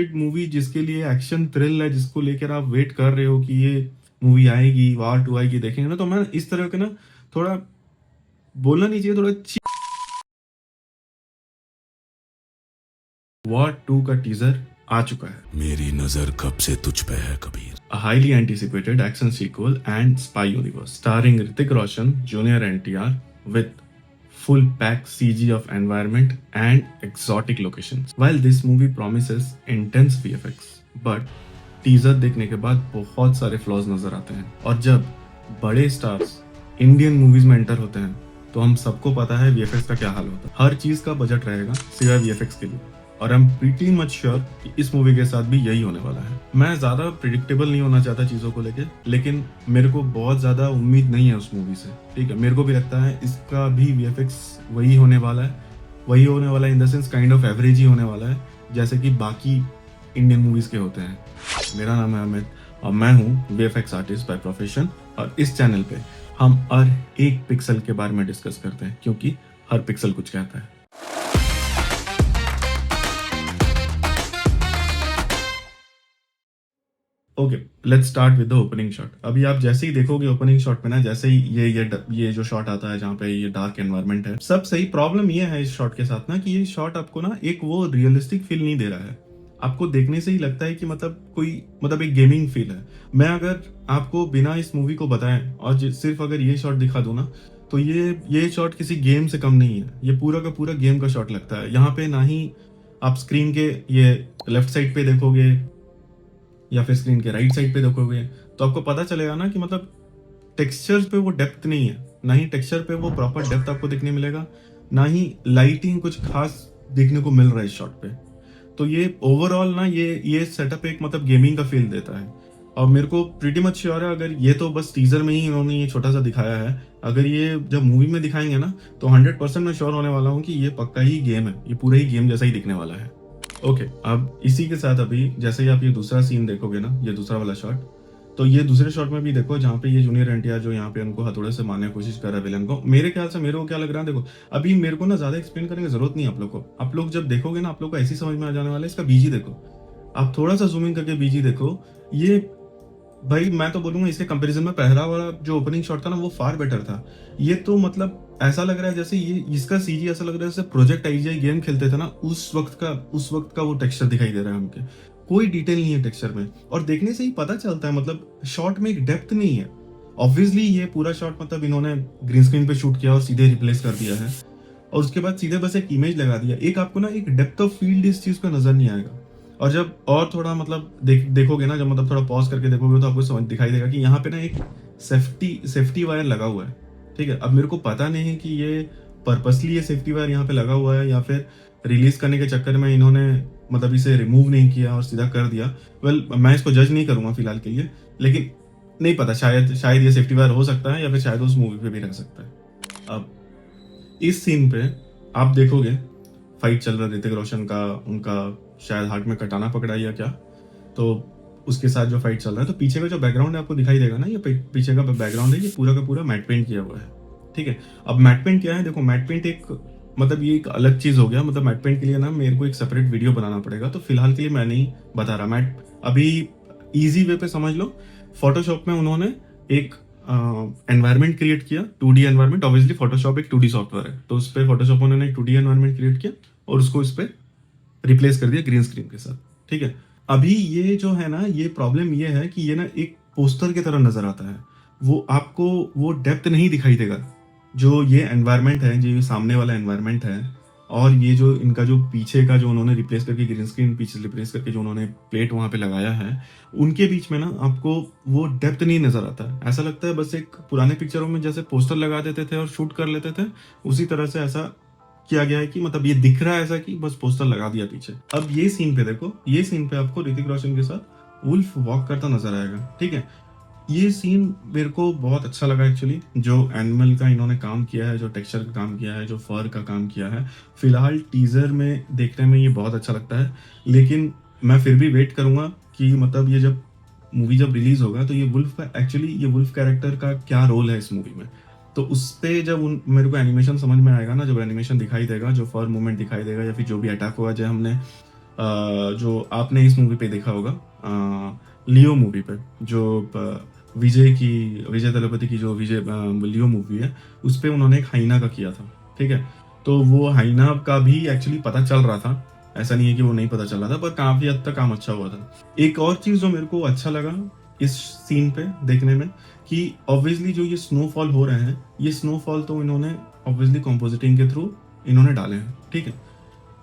Movie जिसके लिए action thrill है, जिसको लेकर आप वेट कर रहे हो कि ये मूवी आएगी, वार 2 आएगी, देखेंगे ना, तो मैं इस तरह के ना थोड़ा बोलना नहीं चाहिए, थोड़ा वार 2 का टीजर आ चुका है। मेरी नजर कब से तुझ पे है Kabir. A highly anticipated action sequel and spy universe starring Hrithik Roshan, Junior NTR with full pack CG of environment and exotic locations. While this movie promises intense VFX, but teaser देखने के बाद बहुत सारे फ्लॉज नजर आते हैं। और जब बड़े स्टार्स इंडियन मूवीज में एंटर होते हैं तो हम सबको पता है वीएफएक्स का क्या हाल होता है। हर चीज का बजट रहेगा सिवाय वीएफएक्स के लिए, और I am pretty much sure कि इस मूवी के साथ भी यही होने वाला है। मैं ज्यादा प्रिडिक्टेबल नहीं होना चाहता चीजों को लेके, लेकिन मेरे को बहुत ज्यादा उम्मीद नहीं है उस मूवी से। ठीक है, मेरे को भी लगता है इसका भी वीएफएक्स वही होने वाला है, वही होने वाला है in the sense kind of average ही होने वाला है, जैसे कि बाकी इंडियन मूवीज के होते हैं। मेरा नाम है अमित और मैं हूँ वीएफएक्स आर्टिस्ट बाय प्रोफेशन, और इस चैनल पे हम हर एक पिक्सल के बारे में डिस्कस करते हैं, क्योंकि हर पिक्सल कुछ कहता है। Okay, let's start with the opening shot. अभी आप जैसे ही देखोगे ओपनिंग शॉट पे ना, जैसे ही ये जो शॉट आता है जहाँ पे ये डार्क एनवायरनमेंट है, सब सही। प्रॉब्लम ये है इस शॉट के साथ ना कि ये शॉट आपको ना एक वो रियलिस्टिक फील नहीं दे रहा है। आपको देखने से ही लगता है कि मतलब एक गेमिंग फील है। मैं अगर आपको बिना इस मूवी को बताएं और सिर्फ अगर ये शॉट दिखा दूं ना, तो ये शॉट किसी गेम से कम नहीं है। ये पूरा का पूरा गेम का शॉट लगता है। यहाँ पे ना ही आप स्क्रीन के ये लेफ्ट साइड पे देखोगे या फिर स्क्रीन के राइट साइड पे देखोगे तो आपको पता चलेगा ना कि मतलब टेक्सचर्स पे वो डेप्थ नहीं है, ना ही टेक्सचर पे वो प्रॉपर डेप्थ आपको देखने मिलेगा, ना ही लाइटिंग कुछ खास देखने को मिल रहा है इस शॉट पे। तो ये ओवरऑल ना ये सेटअप एक मतलब गेमिंग का फील देता है। और मेरे को प्रीटी मच श्योर है, अगर ये तो बस टीजर में ही इन्होंने ये छोटा सा दिखाया है, अगर ये जब मूवी में दिखाएंगे ना तो 100% मैं श्योर होने वाला हूँ कि ये पक्का ही गेम है, ये पूरा ही गेम जैसा ही दिखने वाला है। ओके, अब इसी के साथ अभी जैसे ही आप ये दूसरा सीन देखोगे ना, ये दूसरा वाला शॉट, तो ये दूसरे शॉट में भी देखो जहाँ पे ये जूनियर एनटीआर जो यहाँ पे उनको हथौड़े से मारने की कोशिश कर रहा है विलन को। मेरे ख्याल से मेरे को क्या लग रहा है, देखो अभी मेरे को ना ज्यादा एक्सप्लेन करने की जरूरत नहीं है आप लोग को। आप लोग जब देखोगे ना, आप लोग को ऐसी समझ में आ जाने वाला है। इसका बीजी देखो, आप थोड़ा सा जूमिंग करके बीजी देखो। ये भाई मैं तो बोलूंगा इसके कंपैरिजन में पहला वाला जो ओपनिंग शॉट था ना, वो फार बेटर था। ये तो मतलब ऐसा लग रहा है जैसे ये इसका सीजी ऐसा लग रहा है जैसे प्रोजेक्ट आईजीआई गेम खेलते थे ना, उस वक्त का वो टेक्सचर दिखाई दे रहा है हमके। कोई डिटेल नहीं है टेक्सचर में, और देखने से ही पता चलता है मतलब शॉट में एक डेप्थ नहीं है। ऑब्वियसली ये पूरा शॉट मतलब इन्होंने ग्रीन स्क्रीन पे शूट किया और सीधे रिप्लेस कर दिया है, और उसके बाद सीधे बस एक इमेज लगा दिया। एक आपको ना एक डेप्थ ऑफ फील्ड इस चीज पे नजर नहीं आएगा। और जब और थोड़ा मतलब देखोगे ना, जब मतलब थोड़ा पॉज करके देखोगे तो आपको समझ दिखाई देगा कि यहाँ पे ना एक सेफ्टी वायर लगा हुआ है। ठीक है, अब मेरे को पता नहीं है कि ये पर्पसली ये सेफ्टी वायर यहाँ पे लगा हुआ है या फिर रिलीज करने के चक्कर में इन्होंने मतलब इसे रिमूव नहीं किया और सीधा कर दिया। वेल, मैं इसको जज नहीं करूंगा फिलहाल के लिए, लेकिन नहीं पता, शायद ये सेफ्टी वायर हो सकता है या फिर शायद उस मूवी पे भी रह सकता है। अब इस सीन पे आप देखोगे फाइट चल रहा है ऋतिक रोशन का, उनका शायद हार्ट में कटाना पकड़ा या क्या, तो उसके साथ जो फाइट चल रहा है, तो पीछे का जो बैकग्राउंड है आपको दिखाई देगा ना, ये पीछे का बैकग्राउंड है, ये पूरा का पूरा मैट पेंट किया हुआ है। ठीक है, अब मैट पेंट क्या है, देखो मैट पेंट एक मतलब ये एक अलग चीज हो गया। मतलब मैट पेंट के लिए ना मेरे को एक सेपरेट वीडियो बनाना पड़ेगा, तो फिलहाल के लिए मैं नहीं बता रहा। मैट अभी इजी वे पे समझ लो, फोटोशॉप में उन्होंने एक एनवायरनमेंट क्रिएट किया, 2D एनवायरनमेंट। ऑब्वियसली फोटोशॉप एक 2D सॉफ्टवेयर है, तो उस पर फोटोशॉप उन्होंने एक 2D एनवायरनमेंट क्रिएट किया और उसको इस पर रिप्लेस कर दिया ग्रीन स्क्रीन के साथ। ठीक है, अभी ये जो है ना, ये प्रॉब्लम ये है कि ये ना एक पोस्टर की तरह नजर आता है। वो आपको वो डेप्थ नहीं दिखाई देगा जो ये एनवायरनमेंट है, जो ये सामने वाला एनवायरनमेंट है, और ये जो इनका जो पीछे का जो उन्होंने रिप्लेस करके ग्रीन स्क्रीन पीछे रिप्लेस करके जो उन्होंने प्लेट वहां पे लगाया है, उनके बीच में ना आपको वो डेप्थ नहीं नजर आता। ऐसा लगता है बस एक पुराने पिक्चरों में जैसे पोस्टर लगा देते थे और शूट कर लेते थे, उसी तरह से ऐसा किया गया है कि मतलब ये दिख रहा है ऐसा कि बस पोस्टर लगा दिया पीछे। अब ये सीन पे देखो, ये सीन पे आपको ऋतिक रोशन के साथ वुल्फ वॉक करता नजर आएगा। ठीक है, ये सीन मेरे को बहुत अच्छा लगा एक्चुअली, जो एनिमल का इन्होंने काम किया है, जो टेक्सचर का काम किया है, जो फर का काम किया है। फिलहाल टीजर में देखने में ये बहुत अच्छा लगता है, लेकिन मैं फिर भी वेट करूंगा कि मतलब ये जब मूवी जब रिलीज होगा तो ये वुल्फ कैरेक्टर का क्या रोल है इस मूवी में। तो उस पे जब मेरे को एनिमेशन समझ में आएगा ना, जब एनिमेशन दिखाई देगा, जो फर मूवमेंट दिखाई देगा या फिर जो भी अटैक होगा, जो हमने जो आपने इस मूवी पे देखा होगा, लियो मूवी पे, जो विजय दलपति की जो लियो मूवी है, उस पे उन्होंने एक हाइना का किया था, ठीक है। तो वो हाइना का भी एक्चुअली पता चल रहा था, ऐसा नहीं है कि वो नहीं पता चल रहा था, पर काफी हद तक काम अच्छा हुआ था। एक और चीज जो मेरे को अच्छा लगा इस सीन पे देखने में, कि ऑब्वियसली जो ये स्नोफॉल हो रहे हैं, ये स्नोफॉल तो इन्होंने ऑब्वियसली कंपोजिटिंग के थ्रू इन्होंने डाले हैं, ठीक है,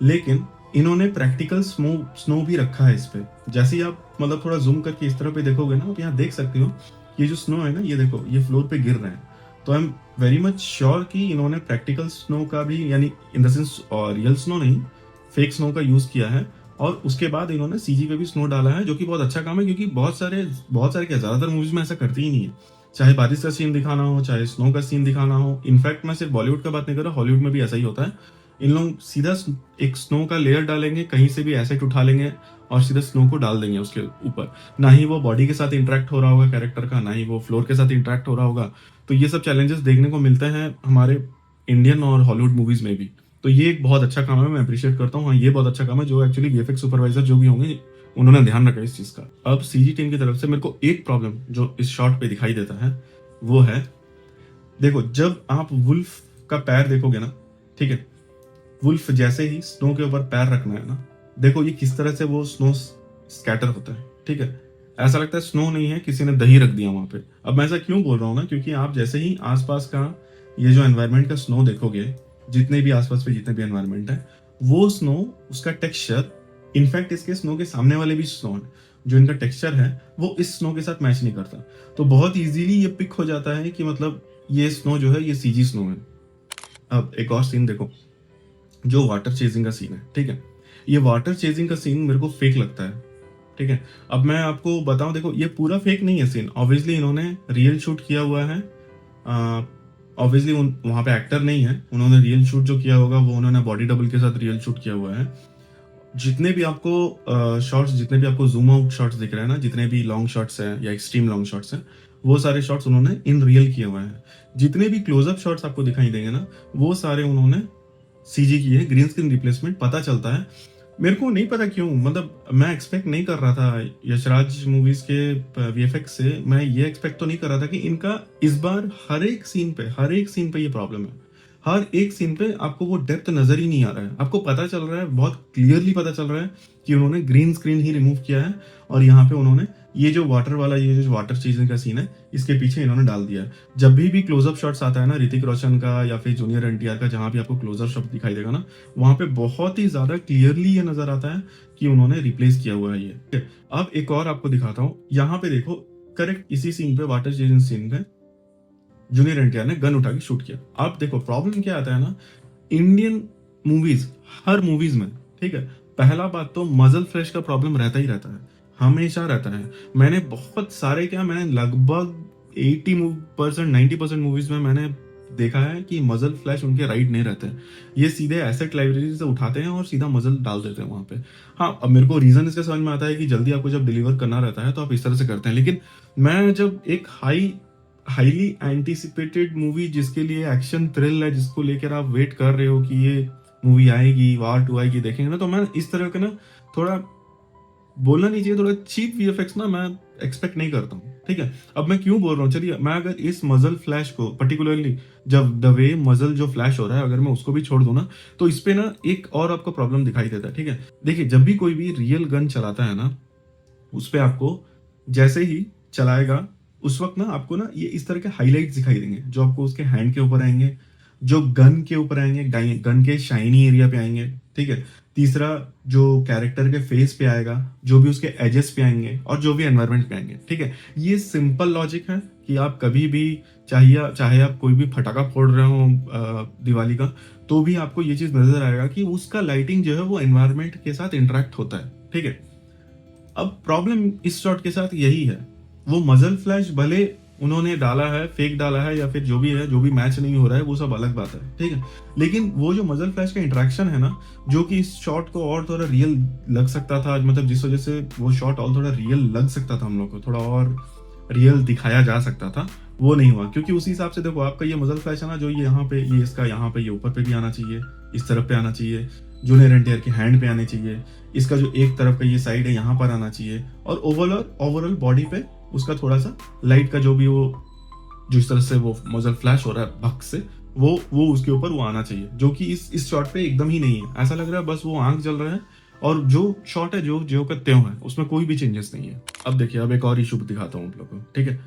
लेकिन इन्होंने प्रैक्टिकल स्नो भी रखा है इस पे। जैसे ही आप मतलब थोड़ा जूम करके इस तरह पे देखोगे ना, आप यहाँ देख सकते हो ये जो स्नो है ना, ये देखो ये फ्लोर पे गिर रहे हैं। तो I am very much sure कि इन्होंने प्रैक्टिकल स्नो का भी, यानी इन द सेंस रियल स्नो नहीं, फेक स्नो का यूज किया है, और उसके बाद इन्होंने सीजी पे भी स्नो डाला है, जो कि बहुत अच्छा काम है, क्योंकि बहुत सारे क्या ज्यादातर मूवीज में ऐसा करती ही नहीं है। चाहे बारिश का सीन दिखाना हो, चाहे स्नो का सीन दिखाना हो, इनफैक्ट मैं सिर्फ बॉलीवुड का बात नहीं कर रहा, हॉलीवुड में भी ऐसा ही होता है। इन लोग सीधा एक स्नो का लेयर डालेंगे, कहीं से भी एसेट उठा लेंगे और सीधा स्नो को डाल देंगे उसके ऊपर। ना ही वो बॉडी के साथ इंटरेक्ट हो रहा होगा कैरेक्टर का, ना ही वो फ्लोर के साथ इंटरेक्ट हो रहा होगा। तो ये सब चैलेंजेस देखने को मिलते हैं हमारे इंडियन और हॉलीवुड मूवीज में भी। तो ये एक बहुत अच्छा काम है, मैं अप्रिशिएट करता हूँ। हाँ, ये बहुत अच्छा काम है जो एक्चुअली वीएफएक्स सुपरवाइजर जो भी होंगे उन्होंने ध्यान रखा इस चीज का। अब सीजी टीम की तरफ से मेरे को एक प्रॉब्लम जो इस शॉट पे दिखाई देता है वो है, देखो जब आप वुल्फ का पैर देखोगे ना, ठीक है, वुल्फ जैसे ही स्नो के ऊपर पैर रखना है ना, देखो ये किस तरह से वो स्नो स्कैटर होता है, ठीक है। ऐसा लगता है स्नो नहीं है, किसी ने दही रख दिया वहां पे। अब मैं ऐसा क्यों बोल रहा हूँ ना, क्योंकि आप जैसे ही आसपास का ये जो एनवायरनमेंट का स्नो देखोगे, जितने भी आसपास पे जितने भी एनवायरनमेंट है, वो स्नो, उसका टेक्सचर, इनफैक्ट इसके स्नो के सामने वाले भी स्नो है, जो इनका टेक्सचर है वो इस स्नो के साथ मैच नहीं करता। तो बहुत इजीली ये पिक हो जाता है कि मतलब ये स्नो जो है ये सीजी स्नो है। अब एक और सीन देखो, जो वाटर चेजिंग का सीन है, ठीक है, ये वाटर चेजिंग का सीन मेरे को फेक लगता है, ठीक है। अब मैं आपको बताऊं, देखो ये पूरा फेक नहीं है सीन, ऑब्वियसली इन्होंने रियल शूट किया हुआ है। ऑब्वियसली वहां पे एक्टर नहीं है, उन्होंने रियल शूट जो किया होगा वो उन्होंने बॉडी डबल के साथ रियल शूट किया हुआ है। जितने भी आपको शॉट्स, जितने भी आपको जूम आउट शॉट्स दिख रहे हैं ना, जितने भी लॉन्ग शॉट्स हैं या एक्सट्रीम लॉन्ग शॉट्स हैं, वो सारे शॉट्स उन्होंने इन रियल किए हुए हैं। जितने भी क्लोजअप शॉट्स आपको दिखाई देंगे ना, वो सारे उन्होंने सीजी की है, ग्रीन स्क्रीन रिप्लेसमेंट पता चलता है। मेरे को नहीं पता क्यों, मतलब मैं एक्सपेक्ट नहीं कर रहा था यशराज मूवीज के वीएफएक्स से, मैं ये एक्सपेक्ट तो नहीं कर रहा था कि इनका इस बार हर एक सीन पे ये प्रॉब्लम है। हर एक सीन पे आपको वो डेप्थ नजर ही नहीं आ रहा है। आपको पता चल रहा है, बहुत क्लियरली पता चल रहा है कि उन्होंने ग्रीन स्क्रीन ही रिमूव किया है, और यहाँ पे उन्होंने ये जो वाटर वाला, ये जो वाटर चीजिंग का सीन है, इसके पीछे इन्होंने डाल दिया है। जब भी क्लोजअप शॉट्स आता है ना ऋतिक रोशन का या फिर जूनियर एनटीआर का, जहां भी आपको क्लोजअप शॉट दिखाई देगा ना, वहां पे बहुत ही ज्यादा क्लियरली ये नजर आता है कि उन्होंने रिप्लेस किया हुआ है ये। अब एक और आपको दिखाता हूँ, यहाँ पे देखो, करेक्ट इसी सीन पे, वाटर चेजिंग सीन पे जूनियर एनटीआर ने गन उठा के शूट किया। अब देखो प्रॉब्लम क्या आता है ना, इंडियन मूवीज, हर मूवीज में, ठीक है, पहला बात तो मजल फ्लैश का प्रॉब्लम रहता ही रहता है, हमेशा रहता है। मैंने बहुत सारे मैंने लगभग 80% 90% मूवीज में मैंने देखा है कि मजल फ्लैश उनके राइट नहीं रहते, ये सीधे एसेट लाइब्रेरी से उठाते हैं और सीधा मजल डाल देते हैं वहां पे। हाँ, अब मेरे को रीजन इसका समझ में आता है कि जल्दी आपको जब डिलीवर करना रहता है तो आप इस तरह से करते हैं, लेकिन मैं जब एक हाईली एंटिसिपेटेड मूवी, जिसके लिए एक्शन थ्रिल है, जिसको लेकर आप वेट कर रहे हो कि ये मूवी आएगी, वार 2 आएगी, देखेंगे ना, तो मैं इस तरह का ना, थोड़ा बोलना नहीं चाहिए, थोड़ा चीप वीएफएक्स ना मैं एक्सपेक्ट नहीं करता हूँ, ठीक है। अब मैं क्यों बोल रहा हूँ, चलिए मैं अगर इस मजल फ्लैश को, पर्टिकुलरली जब द वे मजल जो फ्लैश हो रहा है, अगर मैं उसको भी छोड़ दूं ना, तो इस पे ना एक और आपको प्रॉब्लम दिखाई देता है, ठीक है। देखिए जब भी कोई भी रियल गन चलाता है ना, उस पे आपको जैसे ही चलाएगा उस वक्त ना आपको ना ये इस तरह के हाईलाइट्स दिखाई देंगे, जो आपको उसके हैंड के ऊपर आएंगे, जो गन के ऊपर आएंगे, गन के शाइनी एरिया पे आएंगे, ठीक है। तीसरा जो कैरेक्टर के फेस पे आएगा, जो भी उसके एजेस पे आएंगे, और जो भी एनवायरनमेंट पे आएंगे, ठीक है। ये सिंपल लॉजिक है कि आप कभी भी चाहे आप कोई भी फटाका फोड़ रहे हो दिवाली का, तो भी आपको ये चीज नजर आएगा कि उसका लाइटिंग जो है वो एनवायरनमेंट के साथ इंटरेक्ट होता है, ठीक है। अब प्रॉब्लम इस शॉट के साथ यही है, वो मजल फ्लैश भले उन्होंने डाला है, फेक डाला है, या फिर जो भी है, जो भी मैच नहीं हो रहा है, वो सब अलग बात है, ठीक है। लेकिन वो जो मजल फ्लैश का इंटरेक्शन है ना, जो कि इस शॉट को और थोड़ा रियल लग सकता था, मतलब जिस वजह से वो शॉट और थोड़ा रियल लग सकता था, हम लोग को थोड़ा और रियल दिखाया जा सकता था, वो नहीं हुआ। क्योंकि उसी हिसाब से देखो, आपका ये मजल फ्लैश है ना, जो ये यहाँ पे, ये इसका यहाँ पे, ये ऊपर पे भी आना चाहिए, इस तरफ पे आना चाहिए, जो नियर एंड टियर के हैंड पे आने चाहिए, इसका जो एक तरफ का ये साइड है यहाँ पर आना चाहिए, और ओवरऑल बॉडी पे उसका थोड़ा सा लाइट का जो भी वो जिस तरह से वो मजल फ्लैश हो रहा है भक से, वो उसके ऊपर वो आना चाहिए, जो कि इस शॉट पे एकदम ही नहीं है। ऐसा लग रहा है बस वो आंख जल रहा है, और जो शॉट है जो का त्यों है उसमें कोई भी चेंजेस नहीं है। अब देखिए, अब एक और इशू दिखाता हूँ आप लोगों को, ठीक है।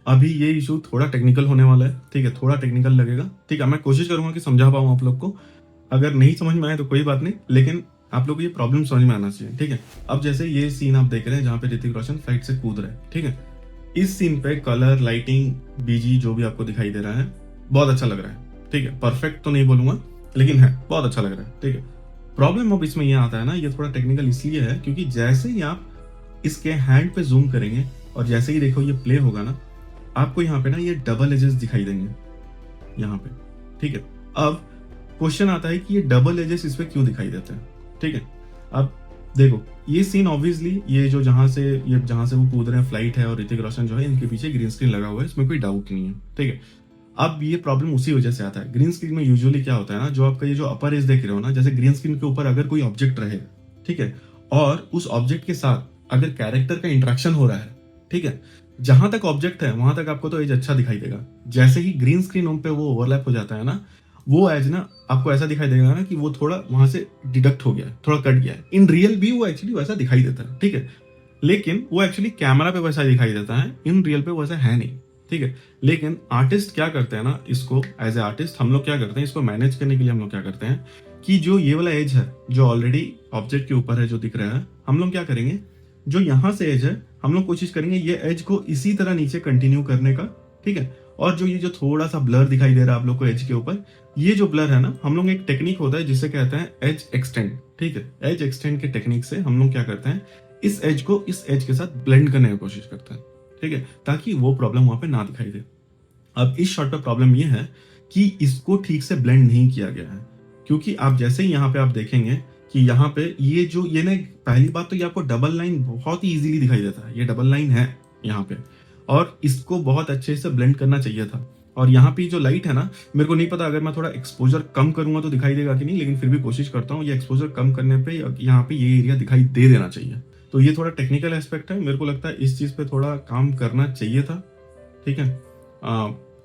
अभी ये इशू थोड़ा टेक्निकल होने वाला है, ठीक है, थोड़ा टेक्निकल लगेगा, ठीक है। मैं कोशिश करूंगा कि समझा पाऊँ आप लोग को, अगर नहीं समझ में आए तो कोई बात नहीं, लेकिन आप लोग को ये प्रॉब्लम समझ में आना चाहिए, ठीक है। अब जैसे ये सीन आप देख रहे हैं जहाँ पे ऋतिक रोशन फ्लाइट से कूद रहे हैं, ठीक है। इस सीन पे कलर, लाइटिंग, बीजी जो भी आपको दिखाई दे रहा है बहुत अच्छा लग रहा है, ठीक है। परफेक्ट तो नहीं बोलूंगा, लेकिन है बहुत अच्छा लग रहा है, ठीक है। प्रॉब्लम अब इसमें ये आता है ना, ये थोड़ा टेक्निकल इसलिए है क्योंकि जैसे ही आप इसके हैंड पे जूम करेंगे और जैसे ही देखो ये प्ले होगा ना, आपको यहाँ पे ना ये डबल एजेस दिखाई देंगे यहाँ पे, ठीक है। अब क्वेश्चन आता है कि ये डबल एजेस इस पे क्यों दिखाई देते हैं, ठीक है। अब देखो, ये सीन ऑब्वियसली ये जो जहां से वो कूद रहे हैं फ्लाइट है, और ऋतिक रोशन जो है इनके पीछे ग्रीन स्क्रीन लगा हुआ है, इसमें कोई डाउट नहीं है, ठीक है। अब ये प्रॉब्लम उसी वजह से आता है। ग्रीन स्क्रीन में यूजुअली क्या होता है ना, जो आपका ये जो अपर एज देख रहे हो ना, जैसे ग्रीन स्क्रीन के ऊपर अगर कोई ऑब्जेक्ट रहे, ठीक है, और उस ऑब्जेक्ट के साथ अगर कैरेक्टर का इंटरेक्शन हो रहा है, ठीक है, जहां तक ऑब्जेक्ट है वहां तक आपको तो एज अच्छा दिखाई देगा। जैसे ही ग्रीन स्क्रीन पे वो ओवरलैप हो जाता है ना, वो एज ना आपको ऐसा दिखाई देगा ना कि वो थोड़ा वहां से डिडक्ट हो गया है, थोड़ा कट गया है। इन रियल भी वो एक्चुअली वैसा दिखाई देता है, ठीक है, लेकिन वो एक्चुअली कैमरा पे वैसा दिखाई देता है, इन रियल पे वैसा है नहीं, ठीक है। लेकिन आर्टिस्ट क्या करते हैं ना, इसको एज ए आर्टिस्ट हम लोग क्या करते हैं, इसको मैनेज करने के लिए हम लोग क्या करते हैं कि जो ये वाला एज है जो ऑलरेडी ऑब्जेक्ट के ऊपर है जो दिख रहा है, हम लोग क्या करेंगे, जो यहाँ से एज है हम लोग कोशिश करेंगे ये एज को इसी तरह नीचे कंटिन्यू करने का, ठीक है। और जो ये जो थोड़ा सा ब्लर दिखाई दे रहा है आप लोग को एज के ऊपर, ये जो ब्लर है ना, हम लोग एक टेक्निक होता है जिसे कहते हैं एज एक्सटेंड, ठीक है। एज एक्सटेंड के टेक्निक से हम लोग क्या करते हैं, इस एज को इस एज के साथ ब्लेंड करने की कोशिश करते हैं, ठीक है, ताकि वो प्रॉब्लम वहां पे ना दिखाई दे। अब इस शॉट पे प्रॉब्लम ये है कि इसको ठीक से ब्लेंड नहीं किया गया है, क्योंकि आप जैसे ही यहाँ पे आप देखेंगे कि यहाँ पे ये ना, पहली बात तो ये आपको डबल लाइन बहुत ही इजीली दिखाई देता है, ये डबल लाइन है यहाँ पे, और इसको बहुत अच्छे से ब्लेंड करना चाहिए था। और यहाँ पे जो लाइट है ना, मेरे को नहीं पता अगर मैं थोड़ा एक्सपोजर कम करूंगा तो दिखाई देगा कि नहीं, लेकिन फिर भी कोशिश करता हूँ ये एक्सपोजर कम करने पे यहाँ पे ये एरिया दिखाई दे देना चाहिए। तो ये थोड़ा टेक्निकल एस्पेक्ट है, मेरे को लगता है इस चीज पे थोड़ा काम करना चाहिए था, ठीक है।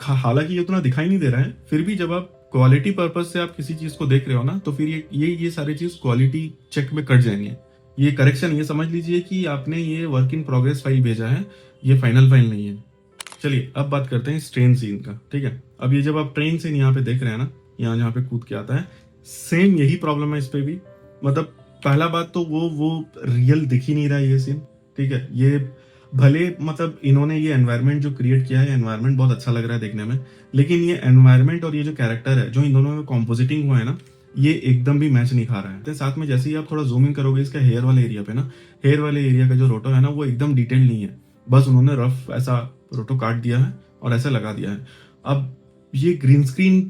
हालांकि ये उतना दिखाई नहीं दे रहा है, फिर भी जब आप क्वालिटी पर्पज से आप किसी चीज को देख रहे हो ना, तो फिर ये सारी चीज क्वालिटी चेक में कट जाएंगे। ये करेक्शन, ये समझ लीजिए कि आपने ये वर्क इन प्रोग्रेस फाइल भेजा है, ये फाइनल फाइल नहीं है। चलिए अब बात करते हैं इस ट्रेन सीन का, ठीक है। अब ये जब आप ट्रेन सीन यहाँ पे देख रहे हैं ना, यहाँ पे कूद के आता है, सेम यही प्रॉब्लम है इस पे भी। मतलब पहला बात तो वो रियल दिख ही नहीं रहा है ये सीन, ठीक है। ये भले मतलब इन्होंने ये एनवायरनमेंट जो क्रिएट किया है, एनवायरनमेंट बहुत अच्छा लग रहा है देखने में, लेकिन ये एनवायरनमेंट और ये जो कैरेक्टर है जो इन दोनों में कॉम्पोजिटिंग हुआ है ना, ये एकदम भी मैच नहीं खा रहा है। तो साथ में जैसे ही आप थोड़ा जूम इन करोगे इसका हेयर वाले एरिया पे ना, हेयर वाले एरिया का जो रोटो है ना, वो एकदम डिटेल नहीं है, बस उन्होंने रफ ऐसा रोटो काट दिया है और ऐसा लगा दिया है। अब ये ग्रीन स्क्रीन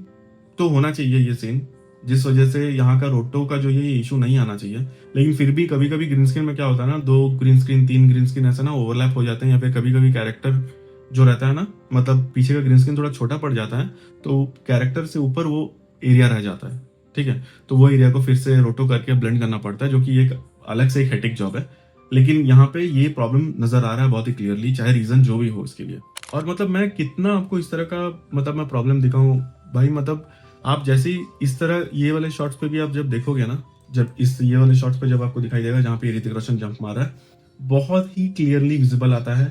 तो होना चाहिए ये सीन, जिस वजह से यहाँ का रोटो का जो ये इशू नहीं आना चाहिए, लेकिन फिर भी कभी कभी ग्रीन स्क्रीन में क्या होता है ना, 2 ग्रीन स्क्रीन 3 ग्रीन स्क्रीन ऐसा ना ओवरलैप हो जाते हैं, या फिर कभी कभी कैरेक्टर जो रहता है ना, मतलब पीछे का ग्रीन स्क्रीन थोड़ा छोटा पड़ जाता है, तो कैरेक्टर से ऊपर वो एरिया रह जाता है, ठीक है। तो वो एरिया को फिर से रोटो करके ब्लेंड करना पड़ता है, जो कि एक अलग से एक हेटिक जॉब है। लेकिन यहाँ पे ये प्रॉब्लम नजर आ रहा है बहुत ही क्लियरली, चाहे रीजन जो भी हो इसके लिए। और मतलब मैं कितना आपको इस तरह का मतलब मैं प्रॉब्लम दिखाऊं भाई, मतलब आप जैसे ही इस तरह ये वाले शॉट्स पे भी आप जब देखोगे ना, जब ये वाले शॉट्स पे जब आपको दिखाई देगा जहाँ पे ऋतिक रोशन जंप मार रहा है, बहुत ही क्लियरली विजिबल आता है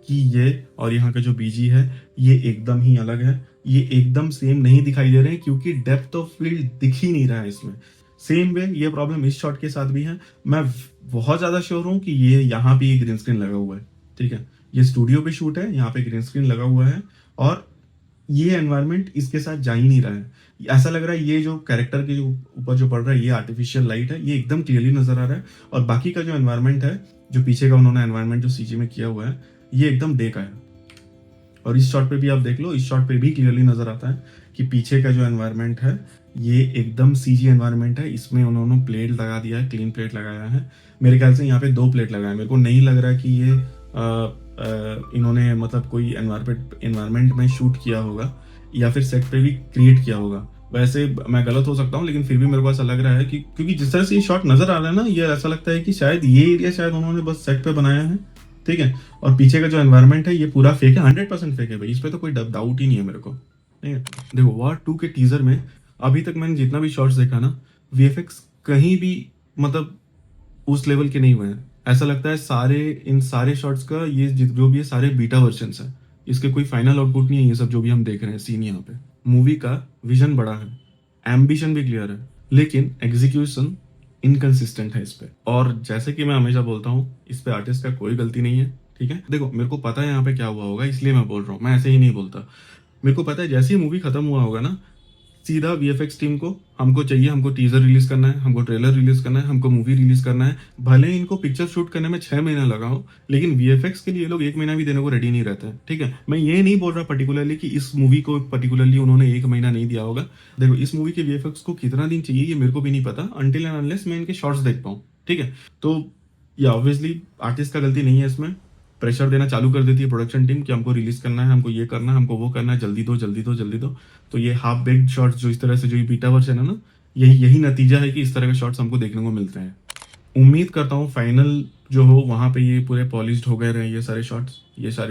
कि ये और यहाँ का जो बीजी है ये एकदम ही अलग है, ये एकदम सेम नहीं दिखाई दे रहे हैं, क्योंकि डेप्थ ऑफ फील्ड दिख ही नहीं रहा है इसमें। सेम वे ये प्रॉब्लम इस शॉट के साथ भी है। मैं बहुत ज्यादा श्योर हूं कि ये यहाँ पे ग्रीन स्क्रीन लगा हुआ है, ठीक है। ये स्टूडियो पे शूट है, यहाँ पे ग्रीन स्क्रीन लगा हुआ है, और ये एनवायरनमेंट इसके साथ जा ही नहीं रहा है। ऐसा लग रहा है ये जो कैरेक्टर के जो ऊपर जो पड़ रहा है ये आर्टिफिशियल लाइट है, ये एकदम क्लियरली नजर आ रहा है, और बाकी का जो एनवायरनमेंट है, जो पीछे का उन्होंने एनवायरनमेंट जो सीजी में किया हुआ है, ये एकदम डे का है। और इस शॉट पे भी आप देख लो, इस शॉट पे भी क्लियरली नजर आता है कि पीछे का जो एनवायरनमेंट है ये एकदम सीजी एनवायरनमेंट है। इसमें उन्होंने प्लेट लगा दिया है, क्लीन प्लेट लगाया है। मेरे ख्याल से यहाँ पे 2 प्लेट लगाया है। मेरे को नहीं लग रहा कि ये इन्होंने मतलब कोई एनवायरनमेंट में शूट किया होगा या फिर सेट पे भी क्रिएट किया होगा। वैसे मैं गलत हो सकता हूँ, लेकिन फिर भी मेरे को ऐसा लग रहा है कि क्योंकि जिस तरह से ये शॉट नजर आ रहा है ना, ये ऐसा लगता है कि शायद ये एरिया शायद उन्होंने बस सेट पे बनाया है, ठीक है। और पीछे का जो एनवायरनमेंट है ये पूरा फेक है, 100% फेक है भाई, इस पे तो कोई डाउट ही नहीं है मेरे को, ठीक है। देखो वॉर 2 के टीजर में अभी तक मैंने जितना भी शॉट्स देखा ना, वीएफएक्स कहीं भी मतलब उस लेवल के नहीं हुए हैं। ऐसा लगता है इन सारे शॉट्स का ये जो भी है सारे बीटा वर्जन है, इसके कोई फाइनल आउटपुट नहीं है ये सब जो भी हम देख रहे हैं सीन यहाँ पे। मूवी का विजन बड़ा है, एम्बिशन भी क्लियर है, लेकिन एग्जीक्यूशन इनकंसिस्टेंट है इस पे। और जैसे कि मैं हमेशा बोलता हूँ, इस पे आर्टिस्ट का कोई गलती नहीं है, ठीक है। देखो मेरे को पता है यहाँ पे क्या हुआ होगा, इसलिए मैं बोल रहा हूँ, मैं ऐसे ही नहीं बोलता। मेरे को पता है जैसे ही मूवी खत्म हुआ होगा ना, सीधा वीएफएक्स टीम को हमको चाहिए, हमको टीजर रिलीज करना है, हमको ट्रेलर रिलीज करना है, हमको मूवी रिलीज करना है। भले ही इनको पिक्चर शूट करने में 6 महीना लगा हो, लेकिन वीएफएक्स के लिए लोग 1 महीना भी देने को रेडी नहीं रहते हैं, ठीक है। मैं ये नहीं बोल रहा पर्टिकुलरली कि इस मूवी को पर्टिकुलरली उन्होंने 1 महीना नहीं दिया होगा। देखो इस मूवी के वीएफएक्स को कितना दिन चाहिए ये मेरे को भी नहीं पता, अनटिल एंड अनलेस मैं इनके शॉर्ट्स देख पाऊँ, ठीक है। तो ये ऑब्वियसली आर्टिस्ट का गलती नहीं है, इसमें प्रेशर देना चालू कर देती है प्रोडक्शन टीम कि हमको रिलीज करना है, हमको ये करना है, हमको वो करना है, जल्दी दो जल्दी दो जल्दी दो। तो ये हाफ बेक्ड शॉट्स जो इस तरह से जो ये बीटा वर्जन है ना, यही नतीजा है कि इस तरह के शॉट्स हमको देखने को मिलते हैं। उम्मीद करता हूँ फाइनल जो हो वहां पे ये पूरे पॉलिश्ड हो गए रहे ये सारे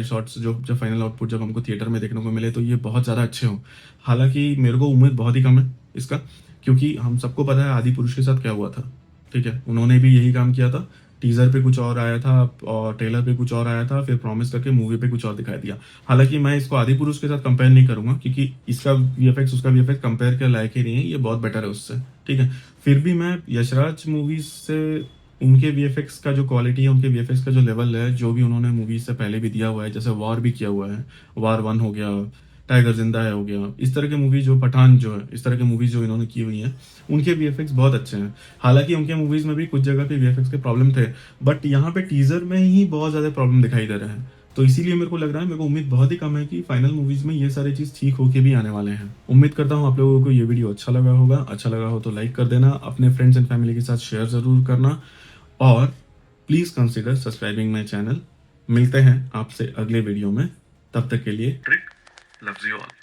शॉट्स जो फाइनल आउटपुट जब हमको थिएटर में देखने को मिले तो ये बहुत ज़्यादा अच्छे हों। हालांकि मेरे को उम्मीद बहुत ही कम है इसका, क्योंकि हम सबको पता है आदि पुरुष के साथ क्या हुआ था, ठीक है। उन्होंने भी यही काम किया था, टीजर पे कुछ और आया था और ट्रेलर पे कुछ और आया था, फिर प्रॉमिस करके मूवी पे कुछ और दिखाई दिया। हालांकि मैं इसको आदि पुरुष के साथ कंपेयर नहीं करूंगा, क्योंकि इसका वीएफएक्स उसका वीएफएक्स कंपेयर के लायक ही नहीं है, ये बहुत बेटर है उससे, ठीक है। फिर भी मैं यशराज मूवीज से उनके वीएफएक्स का जो क्वालिटी है, उनके वीएफएक्स का जो लेवल है, जो भी उन्होंने मूवीज से पहले भी दिया हुआ है, जैसे वॉर भी किया हुआ है, वॉर 1 हो गया, टाइगर जिंदा है हो गया, इस तरह के मूवी जो पठान जो है, इस तरह के मूवीज जो इन्होंने की हुई हैं, उनके वीएफएक्स बहुत अच्छे हैं। हालांकि उनके मूवीज में भी कुछ जगह पे वीएफएक्स के प्रॉब्लम थे, बट यहाँ पे टीजर में ही बहुत ज्यादा प्रॉब्लम दिखाई दे रहे हैं। तो इसीलिए मेरे को लग रहा है, मेरे को उम्मीद बहुत ही कम है कि फाइनल मूवीज में ये सारी चीज ठीक होके भी आने वाले हैं। उम्मीद करता हूँ आप लोगों को ये वीडियो अच्छा लगा होगा। अच्छा लगा हो तो लाइक कर देना, अपने फ्रेंड्स एंड फैमिली के साथ शेयर जरूर करना, और please consider subscribing my channel. मिलते हैं आपसे अगले वीडियो में, तब तक के लिए ट्रिक लव्स यू ऑल।